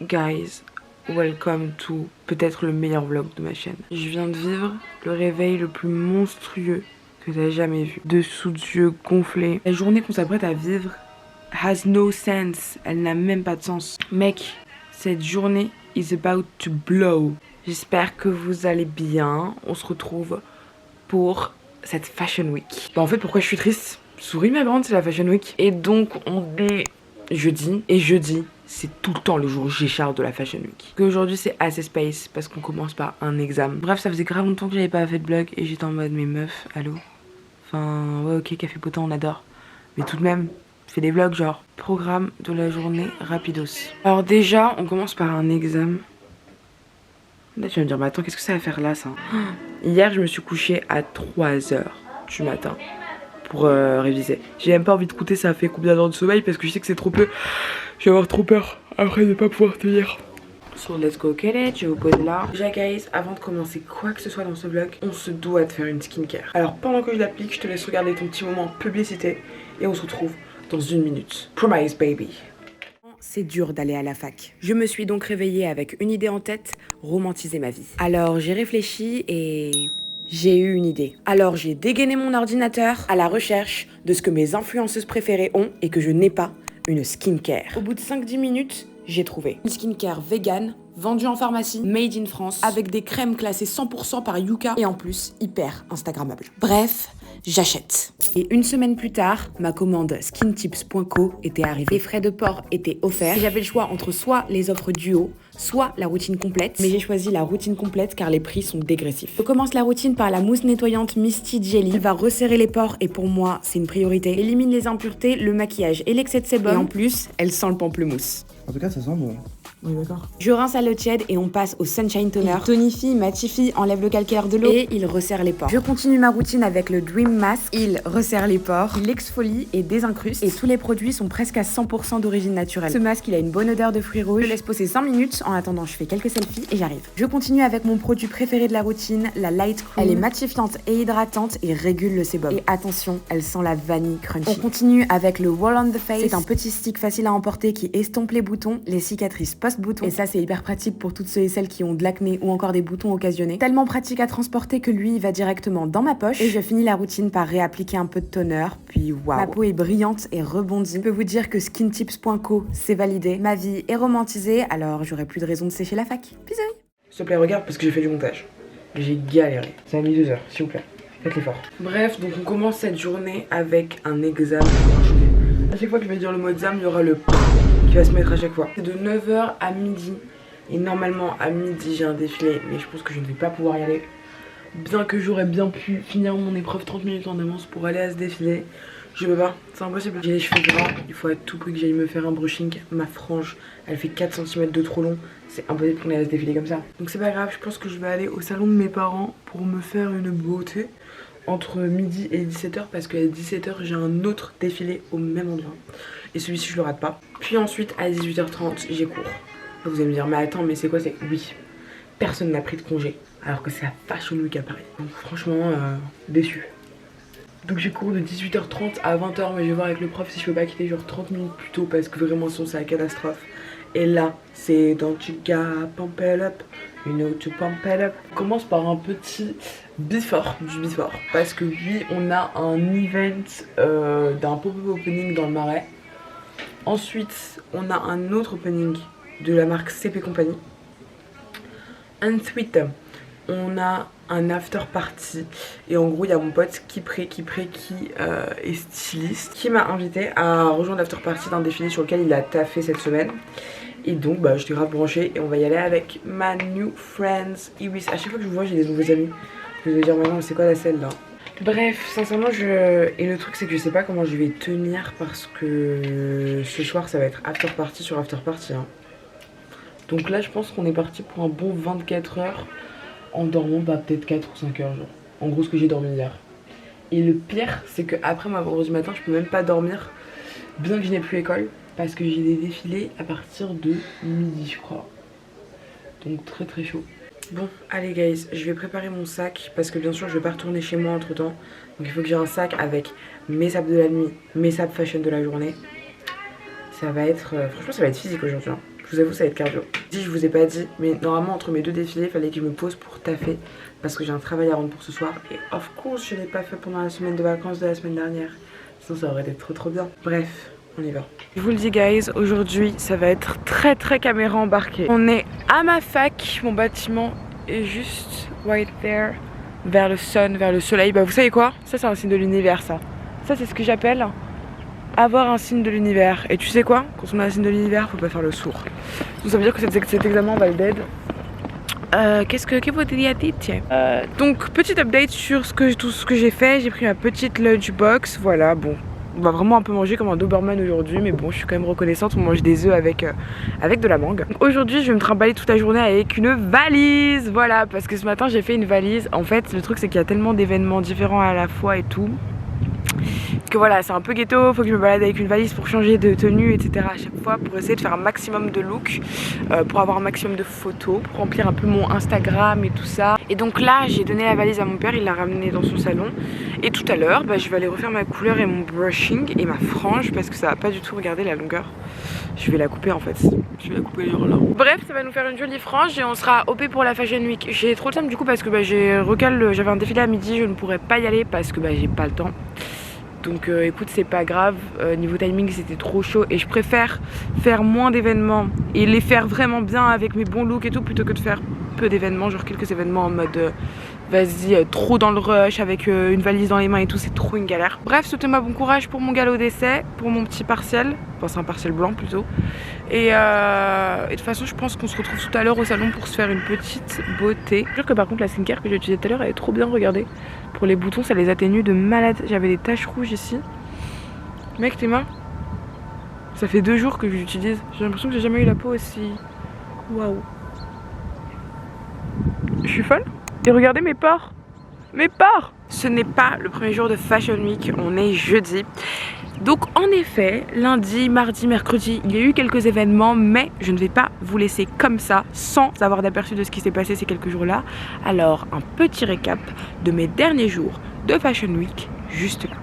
Guys, welcome to peut-être le meilleur vlog de ma chaîne. Je viens de vivre le réveil le plus monstrueux que t'as jamais vu. Dessous de yeux gonflés. La journée qu'on s'apprête à vivre has no sense. Elle n'a même pas de sens. Mec, cette journée is about to blow. J'espère que vous allez bien. On se retrouve pour cette Fashion Week. Bah en fait, pourquoi je suis triste? Souris ma grande, c'est la Fashion Week. Et donc, on est jeudi. Et jeudi, c'est tout le temps le jour G-Char de la Fashion Week. Aujourd'hui, c'est assez space parce qu'on commence par un examen. Bref, ça faisait grave longtemps que j'avais pas fait de vlog et j'étais en mode, mais meuf, allô? Enfin, ouais, ok, café potent, on adore. Mais tout de même, fais des vlogs genre. Programme de la journée rapidos. Alors déjà, on commence par un examen. Là, tu vas me dire, mais attends, qu'est-ce que ça va faire là, ça? Hier, je me suis couchée à 3h du matin pour réviser. J'ai même pas envie de compter ça a fait combien d'heures de sommeil parce que je sais que c'est trop peu. Je vais avoir trop peur après de pas pouvoir tenir. So let's go get it, je vous pose là. Déjà guys, avant de commencer quoi que ce soit dans ce vlog, on se doit de faire une skincare. Alors pendant que je l'applique, je te laisse regarder ton petit moment publicité et on se retrouve dans 1 minute. Promise baby. C'est dur d'aller à la fac. Je me suis donc réveillée avec une idée en tête, romantiser ma vie. Alors j'ai réfléchi et j'ai eu une idée. Alors j'ai dégainé mon ordinateur à la recherche de ce que mes influenceuses préférées ont et que je n'ai pas, une skincare. Au bout de 5-10 minutes, j'ai trouvé une skincare vegan, vendue en pharmacie, made in France, avec des crèmes classées 100% par Yuka et en plus hyper instagrammable. Bref, j'achète. Et 1 semaine plus tard, ma commande skintips.co était arrivée. Les frais de port étaient offerts. J'avais le choix entre soit les offres duo, soit la routine complète. Mais j'ai choisi la routine complète car les prix sont dégressifs. Je commence la routine par la mousse nettoyante Misty Jelly. Elle va resserrer les pores et pour moi, c'est une priorité. Elle élimine les impuretés, le maquillage et l'excès de sébum. Et en plus, elle sent le pamplemousse. En tout cas, ça sent bon. Oui, d'accord. Je rince à l'eau tiède et on passe au Sunshine Toner. Il tonifie, matifie, enlève le calcaire de l'eau et il resserre les pores. Je continue ma routine avec le Dream Mask. Il resserre les pores, il exfolie et désincruste. Et tous les produits sont presque à 100% d'origine naturelle. Ce masque, il a une bonne odeur de fruits rouges. Je laisse poser 5 minutes. En attendant, je fais quelques selfies et j'arrive. Je continue avec mon produit préféré de la routine, la Light Cream. Elle est matifiante et hydratante et régule le sébum. Et attention, elle sent la vanille crunchy. On continue avec le Wall on the Face. C'est un petit stick facile à emporter qui estompe les boutons, les cicatrices post-boutons. Et ça, c'est hyper pratique pour toutes ceux et celles qui ont de l'acné ou encore des boutons occasionnés. Tellement pratique à transporter que lui, il va directement dans ma poche. Et je finis la routine par réappliquer un peu de toner. Puis waouh, ma peau est brillante et rebondie. Je peux vous dire que skintips.co, c'est validé. Ma vie est romantisée, alors j'aurai plus de raison de sécher la fac. Bisous. S'il te plaît, regarde parce que j'ai fait du montage. J'ai galéré. Ça a mis 2 heures, s'il vous plaît. Faites l'effort. Bref, donc on commence cette journée avec un examen. À chaque fois que je vais dire le mot examen, il y aura le qui va se mettre à chaque fois. C'est de 9h à midi. Et normalement, à midi, j'ai un défilé. Mais je pense que je ne vais pas pouvoir y aller. Bien que j'aurais bien pu finir mon épreuve 30 minutes en avance pour aller à ce défilé. Je peux pas, c'est impossible. J'ai les cheveux gras, il faut à tout prix que j'aille me faire un brushing. Ma frange, elle fait 4 cm de trop long. C'est impossible qu'on aille à ce défilé comme ça. Donc c'est pas grave, je pense que je vais aller au salon de mes parents pour me faire une beauté entre midi et 17h parce qu'à 17h j'ai un autre défilé au même endroit. Et celui-ci je le rate pas. Puis ensuite à 18h30 j'ai cours. Vous allez me dire mais attends mais c'est quoi c'est... Oui, personne n'a pris de congé alors que c'est la Fashion Week à Paris. Donc franchement déçu. Donc j'ai cours de 18h30 à 20h mais je vais voir avec le prof si je peux pas quitter genre 30 minutes plus tôt parce que vraiment sinon c'est la catastrophe. Et là c'est Don't you gotta pump it up, you know to pump it up. On commence par un petit before, du before. Parce que oui on a un event d'un pop-up opening dans le Marais. Ensuite on a un autre opening de la marque CP Company. Ensuite on a un after party et en gros il y a mon pote qui est styliste qui m'a invité à rejoindre l'after party d'un défilé sur lequel il a taffé cette semaine. Et donc bah j'étais grave branchée et on va y aller avec ma new friends Iris. À chaque fois que je vous vois j'ai des nouveaux amis. Je vais dire maintenant c'est quoi la selle là. Bref, sincèrement et le truc c'est que je sais pas comment je vais tenir parce que ce soir ça va être after party sur after party hein. Donc là je pense qu'on est parti pour un bon 24 heures en dormant bah peut-être 4 ou 5 heures genre. En gros ce que j'ai dormi hier. Et le pire c'est que après ma vendredi matin je peux même pas dormir bien que je n'ai plus école parce que j'ai des défilés à partir de midi je crois. Donc très très chaud. Bon allez guys, je vais préparer mon sac parce que bien sûr je vais pas retourner chez moi entre temps. Donc il faut que j'ai un sac avec mes sapes de la nuit, mes sapes fashion de la journée. Ça va être, franchement ça va être physique aujourd'hui hein. Je Je vous avoue, ça va être cardio. Je vous ai pas dit, mais normalement entre mes 2 défilés, il fallait que je me pose pour taffer parce que j'ai un travail à rendre pour ce soir. Et of course, je l'ai pas fait pendant la semaine de vacances de la semaine dernière. Sinon, ça aurait été trop bien. Bref, on y va. Je vous le dis, guys, aujourd'hui, ça va être très caméra embarquée. On est à ma fac, mon bâtiment est juste right there, vers le sun, vers le soleil. Bah, vous savez quoi? Ça, c'est un signe de l'univers, ça. Ça, c'est ce que j'appelle avoir un signe de l'univers. Et tu sais quoi? Quand on a un signe de l'univers, faut pas faire le sourd. Donc ça veut dire que cet examen va le dead. Qu'est-ce que vous dites? Donc petit update sur tout ce que j'ai fait. J'ai pris ma petite lunchbox. Voilà, bon, on va vraiment un peu manger comme un Doberman aujourd'hui, mais bon, je suis quand même reconnaissante. On mange des œufs avec de la mangue. Aujourd'hui, je vais me trimballer toute la journée avec une valise. Voilà, parce que ce matin, j'ai fait une valise. En fait, le truc, c'est qu'il y a tellement d'événements différents à la fois et tout, que voilà, c'est un peu ghetto, faut que je me balade avec une valise pour changer de tenue, etc. à chaque fois, pour essayer de faire un maximum de looks, pour avoir un maximum de photos, pour remplir un peu mon Instagram et tout ça. Et donc là, j'ai donné la valise à mon père, il l'a ramenée dans son salon. Et tout à l'heure, je vais aller refaire ma couleur et mon brushing et ma frange, parce que ça va pas du tout regarder la longueur. Je vais la couper en fait, je vais la couper là. Bref, ça va nous faire une jolie frange et on sera OP pour la Fashion Week. J'ai trop le temps du coup parce que j'avais un défilé à midi, je ne pourrais pas y aller parce que j'ai pas le temps. Donc écoute, c'est pas grave, niveau timing c'était trop chaud et je préfère faire moins d'événements et les faire vraiment bien avec mes bons looks et tout, plutôt que de faire peu d'événements, genre quelques événements en mode vas-y, trop dans le rush avec une valise dans les mains et tout, c'est trop une galère. Bref, souhaitez-moi bon courage pour mon galop d'essai, pour mon petit partiel, enfin c'est un partiel blanc plutôt. Et de toute façon, je pense qu'on se retrouve tout à l'heure au salon pour se faire une petite beauté. Je jure que par contre la skincare que j'ai utilisée tout à l'heure, elle est trop bien, regardez. Pour les boutons, ça les atténue de malade. J'avais des taches rouges ici. Mec, tes mains, ça fait 2 jours que je l'utilise. J'ai l'impression que j'ai jamais eu la peau aussi... Waouh. Je suis folle. Et regardez mes pores. Mes pores. Ce n'est pas le premier jour de Fashion Week, on est jeudi. Donc en effet, lundi, mardi, mercredi, il y a eu quelques événements, mais je ne vais pas vous laisser comme ça, sans avoir d'aperçu de ce qui s'est passé ces quelques jours-là. Alors un petit récap de mes derniers jours de Fashion Week, juste là.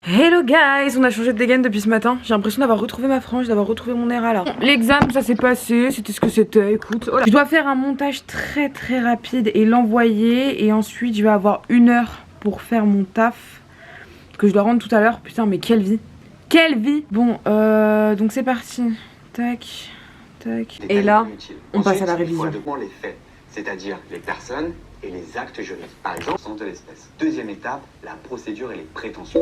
Hello guys, on a changé de dégaine depuis ce matin. J'ai l'impression d'avoir retrouvé ma frange, d'avoir retrouvé mon air à là. L'examen, ça s'est passé, c'était ce que c'était, écoute. Oh là. Je dois faire un montage très rapide et l'envoyer. Et ensuite, je vais avoir 1 heure pour faire mon taf que je dois rendre tout à l'heure. Putain, mais quelle vie. Quelle vie. Bon, donc c'est parti. Tac, tac. Et là, on passe à la révision. Les faits, c'est-à-dire les personnes et les actes juridiques. Par exemple, sens de l'espèce. Deuxième étape, la procédure et les prétentions.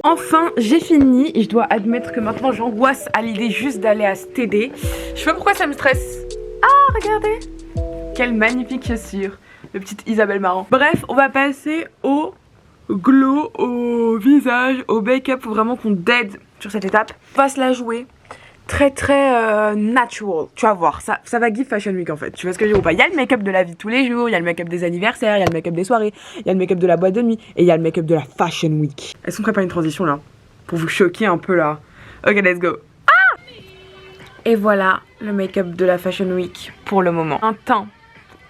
Enfin, j'ai fini et je dois admettre que maintenant j'angoisse à l'idée juste d'aller à ce TD. Je sais pas pourquoi ça me stresse. Ah, regardez. Quelle magnifique chaussure. Le petit Isabelle Marant. Bref, on va passer au glow, au visage, au make-up. Faut vraiment qu'on dead sur cette étape. On va se la jouer très natural, tu vas voir, ça va give Fashion Week en fait, tu vois ce que je veux dire ou pas. Il y a le make-up de la vie de tous les jours, il y a le make-up des anniversaires, il y a le make-up des soirées, il y a le make-up de la boîte de nuit et il y a le make-up de la Fashion Week. Est-ce qu'on ferait pas une transition là, pour vous choquer un peu là? Ok, let's go. Ah! Et voilà le make-up de la Fashion Week pour le moment. Un teint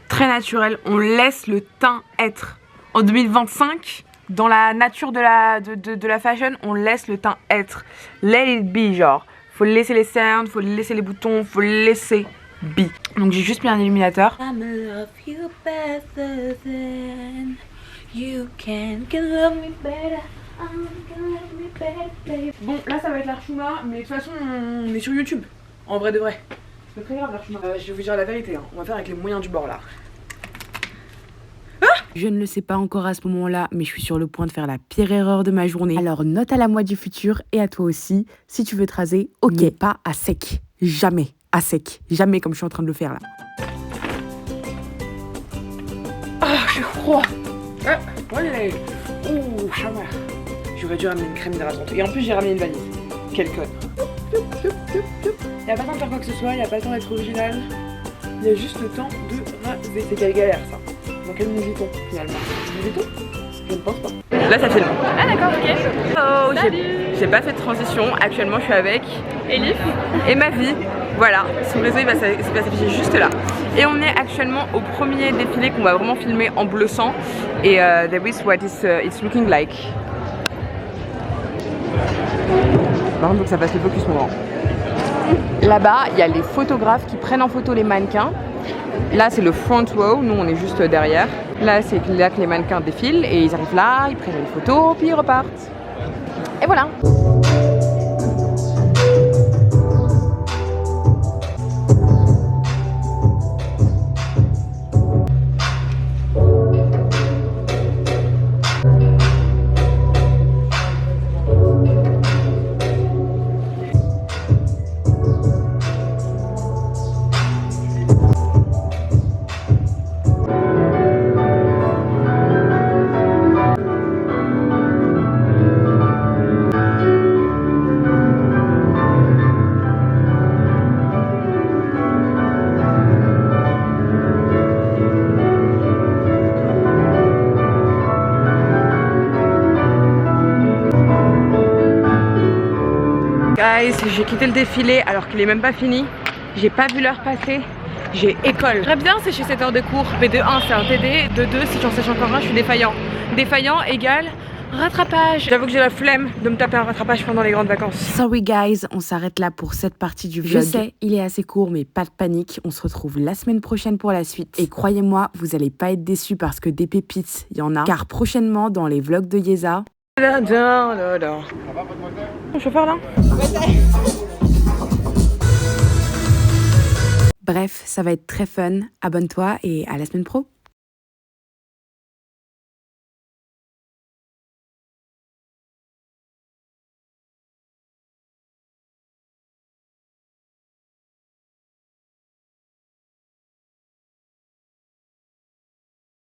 très naturel, on laisse le teint être. En 2025, dans la nature de la fashion, on laisse le teint être. Let it be, genre. Faut laisser les cernes, faut laisser les boutons, faut laisser be. Donc j'ai juste mis un illuminateur. Bon, là ça va être l'Archuma, mais de toute façon on est sur YouTube, en vrai de vrai. C'est pas très grave l'Archuma. Je vais vous dire la vérité, hein. On va faire avec les moyens du bord là. Je ne le sais pas encore à ce moment-là, mais je suis sur le point de faire la pire erreur de ma journée. Alors note à la moi du futur et à toi aussi, si tu veux te raser, ok, mais pas à sec. Jamais à sec. Jamais comme je suis en train de le faire là. Ah, j'ai froid. Ouais, ouh, ça va. J'aurais dû ramener une crème hydratante. Et en plus, j'ai ramené une valise. Quel con. Y'a pas le temps de faire quoi que ce soit, y'a pas le temps d'être original. Il y a juste le temps de raser. C'est quelle galère ça. Dans quel Louis Vuitton finalement? Louis Vuitton? Je ne pense pas. Là ça filme. Ah d'accord, ok. Oh, j'ai pas fait de transition. Actuellement je suis avec Elif et ma vie. Voilà, son réseau il va s'afficher juste là. Et on est actuellement au premier défilé qu'on va vraiment filmer en bleu sang. Et that is what it's looking like. Par contre, faut que ça fasse le focus moment. Là-bas, il y a les photographes qui prennent en photo les mannequins. Là, c'est le front row, nous on est juste derrière. Là, c'est là que les mannequins défilent et ils arrivent là, ils prennent une photo, puis ils repartent. Et voilà. Guys, j'ai quitté le défilé alors qu'il est même pas fini. J'ai pas vu l'heure passer. J'ai école. J'aimerais bien sécher cette heure de cours. Mais de 1 c'est un TD, de 2 si j'en sèche encore un je suis défaillant. Défaillant égale rattrapage. J'avoue que j'ai la flemme de me taper un rattrapage pendant les grandes vacances. Sorry guys, on s'arrête là pour cette partie du vlog. Je sais, il est assez court mais pas de panique. On se retrouve la semaine prochaine pour la suite. Et croyez-moi, vous allez pas être déçus parce que des pépites, il y en a. Car prochainement dans les vlogs de Yeza. Mon chauffeur là. Bref, ça va être très fun. Abonne-toi et à la semaine pro.